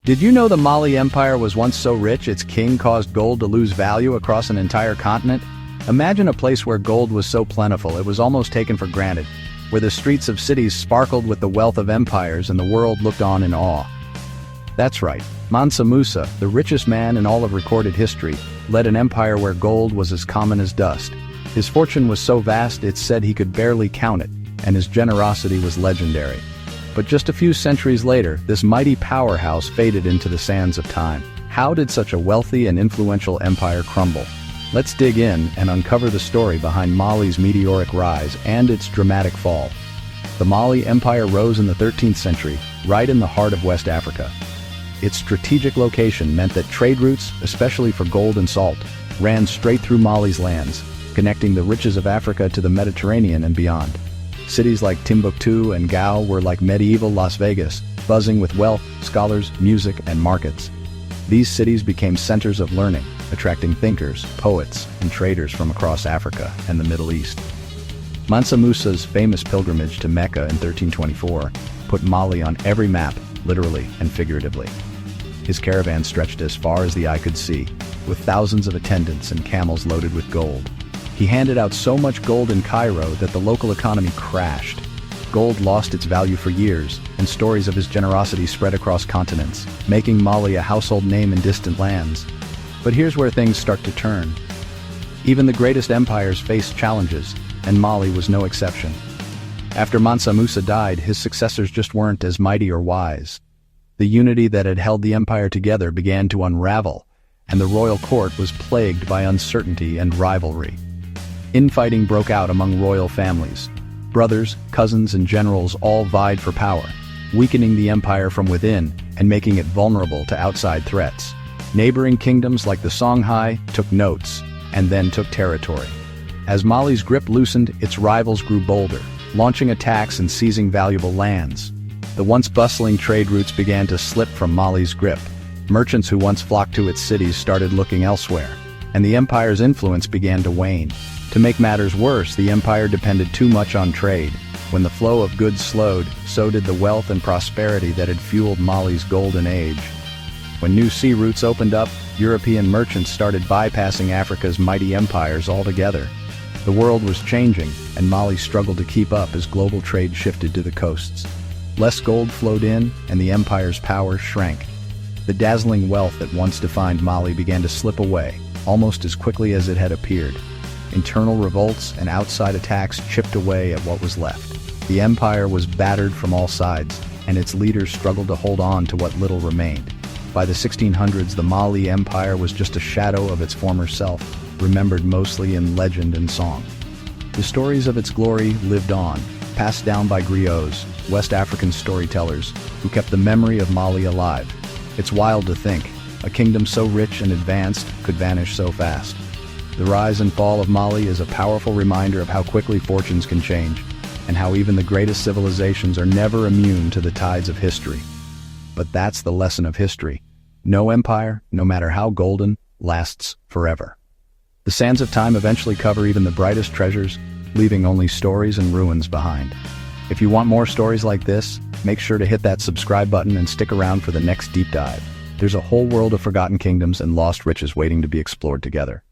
Did you know the Mali Empire was once so rich its king caused gold to lose value across an entire continent? Imagine a place where gold was so plentiful it was almost taken for granted, where the streets of cities sparkled with the wealth of empires and the world looked on in awe. That's right, Mansa Musa, the richest man in all of recorded history, led an empire where gold was as common as dust. His fortune was so vast it's said he could barely count it, and his generosity was legendary. But just a few centuries later, this mighty powerhouse faded into the sands of time. How did such a wealthy and influential empire crumble? Let's dig in and uncover the story behind Mali's meteoric rise and its dramatic fall. The Mali Empire rose in the 13th century, right in the heart of West Africa. Its strategic location meant that trade routes, especially for gold and salt, ran straight through Mali's lands, connecting the riches of Africa to the Mediterranean and beyond. Cities like Timbuktu and Gao were like medieval Las Vegas, buzzing with wealth, scholars, music, and markets. These cities became centers of learning, attracting thinkers, poets, and traders from across Africa and the Middle East. Mansa Musa's famous pilgrimage to Mecca in 1324 put Mali on every map, literally and figuratively. His caravan stretched as far as the eye could see, with thousands of attendants and camels loaded with gold. He handed out so much gold in Cairo that the local economy crashed. Gold lost its value for years, and stories of his generosity spread across continents, making Mali a household name in distant lands. But here's where things start to turn. Even the greatest empires face challenges, and Mali was no exception. After Mansa Musa died, his successors just weren't as mighty or wise. The unity that had held the empire together began to unravel, and the royal court was plagued by uncertainty and rivalry. Infighting broke out among royal families. Brothers, cousins, and generals all vied for power, weakening the empire from within and making it vulnerable to outside threats. Neighboring kingdoms like the Songhai took notes and then took territory. As Mali's grip loosened, its rivals grew bolder, launching attacks and seizing valuable lands. The once bustling trade routes began to slip from Mali's grip. Merchants who once flocked to its cities started looking elsewhere, and the empire's influence began to wane. To make matters worse, the empire depended too much on trade. When the flow of goods slowed, so did the wealth and prosperity that had fueled Mali's golden age. When new sea routes opened up, European merchants started bypassing Africa's mighty empires altogether. The world was changing, and Mali struggled to keep up as global trade shifted to the coasts. Less gold flowed in, and the empire's power shrank. The dazzling wealth that once defined Mali began to slip away, almost as quickly as it had appeared. Internal revolts and outside attacks chipped away at what was left. The empire was battered from all sides, and its leaders struggled to hold on to what little remained. By the 1600s, the Mali Empire was just a shadow of its former self, remembered mostly in legend and song. The stories of its glory lived on, passed down by griots, West African storytellers, who kept the memory of Mali alive. It's wild to think, a kingdom so rich and advanced could vanish so fast. The rise and fall of Mali is a powerful reminder of how quickly fortunes can change, and how even the greatest civilizations are never immune to the tides of history. But that's the lesson of history. No empire, no matter how golden, lasts forever. The sands of time eventually cover even the brightest treasures, leaving only stories and ruins behind. If you want more stories like this, make sure to hit that subscribe button and stick around for the next deep dive. There's a whole world of forgotten kingdoms and lost riches waiting to be explored together.